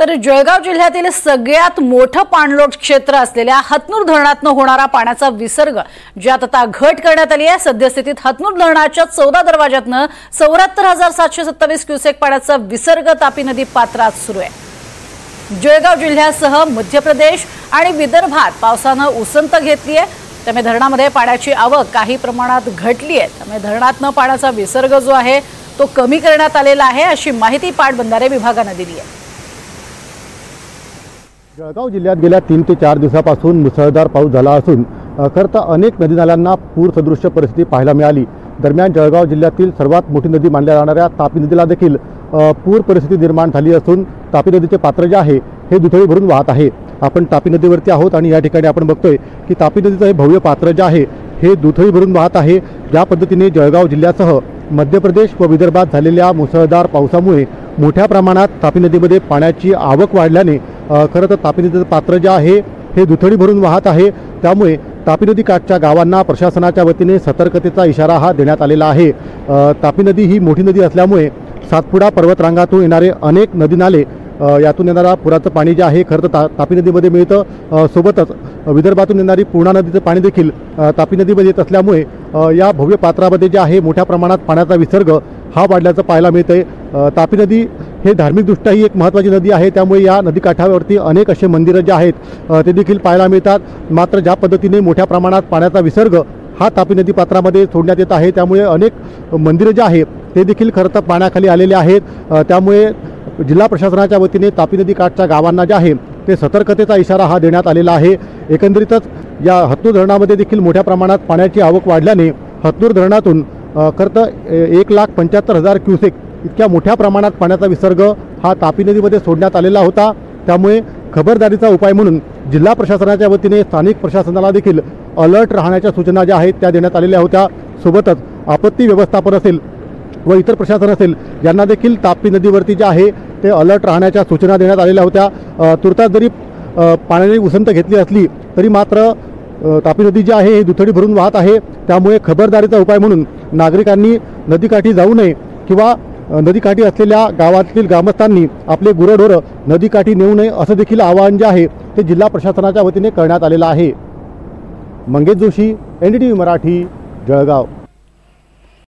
तर जळगाव जिल्ह्यातील सगळ्यात मोठं पाणलोट क्षेत्र असलेल्या हतनूर धरणातून होणारा पाण्याचा विसर्ग ज्यात आता घट करण्यात आली आहे। सद्यस्थितीत हतनूर धरणाच्या 14 दरवाजातून 74,727 क्युसेक पाण्याचा विसर्ग तापी नदी पात्रात सुरू आहे। जळगाव जिल्ह्यासह मध्य प्रदेश आणि विदर्भात पावसानं उसंत घेतली आहे, त्यामुळे धरणामध्ये पाण्याची आवक काही प्रमाणात घटली आहे। त्यामुळे धरणातून पाण्याचा विसर्ग जो आहे तो कमी करण्यात आलेला आहे, अशी माहिती पाटबंधारे विभागाने दिली आहे। जळगाव जिल्ह्यात गेल्या 3 ते 4 दिवसापासून मुसळधार पाऊस झाला असून खरतर अनेक नदी नाल्यांना पूर सदृश्य परिस्थिती पाहायला मिळाली। दरम्यान जळगाव जिल्ह्यातील सर्वात मोठी नदी मानल्या जाणाऱ्या तापी नदीला देखील पूर परिस्थिती निर्माण झाली असून तापी नदीचे पात्र जे आहे हे दुथडी भरून वाहत आहे। आपण तापी नदीवरती आहोत आणि या ठिकाणी आपण बघतोय की तापी नदीचं हे भव्य पात्र जे आहे हे दुथडी भरून वाहत आहे। ज्या पद्धतीने जळगाव जिल्ह्यासह मध्य प्रदेश व विदर्भात झालेल्या मुसळधार पावसामुळे मोठ्या प्रमाणात तापी नदीमध्ये पाण्याची आवक वाढल्याने खरं तर तापी नदीचं पात्र जे आहे हे दुथडी भरून वाहत आहे। त्यामुळे तापी नदी काठच्या गावांना प्रशासनाच्या वतीने सतर्कतेचा इशारा हा देण्यात आलेला आहे। तापी नदी ही मोठी नदी असल्यामुळे सातपुडा पर्वतरांगातून येणारे अनेक नदी नाले यातून येणारा पुराचं पाणी जे आहे खरं तर तापी नदीमध्ये मिळतं। सोबतच विदर्भातून येणारी पूर्णा नदीचं पाणी देखील तापी नदीमध्ये येत असल्यामुळे या भव्य पात्रामध्ये जे आहे मोठ्या प्रमाणात पाण्याचा विसर्ग हा वाढल्याचं पाहायला मिळतंय। तापी नदी हे धार्मिकदृष्ट्या ही एक महत्त्वाची नदी आहे, त्यामुळे या नदीकाठावरती अनेक असे मंदिरं जे आहेत ते देखील पाहायला मिळतात। मात्र ज्या पद्धतीने मोठ्या प्रमाणात पाण्याचा विसर्ग हा तापी नदी पात्रामध्ये सोडण्यात येत आहे त्यामुळे अनेक मंदिरं जे आहेत ते देखील खरं तर पाण्याखाली आलेले आहेत। त्यामुळे जिल्हा प्रशासनाच्या वतीने तापी नदी काठच्या गावांना जे आहे ते सतर्कतेचा इशारा हा देण्यात आलेला आहे। एकंदरीतच या हतनूर धरणामध्ये देखील मोठ्या प्रमाणात पाण्याची आवक वाढल्याने हतनूर धरणातून खरं तर 1,75,000 क्युसेक इतक्या मोठ्या प्रमाणात पाण्याचा विसर्ग हा तापी नदीमध्ये सोडण्यात आलेला होता। त्यामुळे खबरदारीचा उपाय म्हणून जिल्हा प्रशासनाच्या वतीने स्थानिक प्रशासनाला देखील अलर्ट राहण्याच्या सूचना ज्या आहेत त्या देण्यात आलेल्या होत्या। सोबतच आपत्ती व्यवस्थापन असेल व इतर प्रशासन असेल यांना देखील तापी नदीवरती जे आहे ते अलर्ट राहण्याच्या सूचना देण्यात आलेल्या होत्या। तुर्तास जरी पाण्याची उसंत घेतली असली तरी मात्र तापी नदी जी आहे ही दुथडी भरून वाहत आहे। त्यामुळे खबरदारीचा उपाय म्हणून नागरिकांनी नदीकाठी जाऊ नये किंवा नदीकाठी असलेल्या गावातील ग्रामस्थांनी आपले गुरंढोरं नदीकाठी नेऊ नये असं देखील आवाहन जे आहे ते जिल्हा प्रशासनाच्या वतीने करण्यात आलेलं आहे। मंगेश जोशी, NDTV मराठी, जळगाव।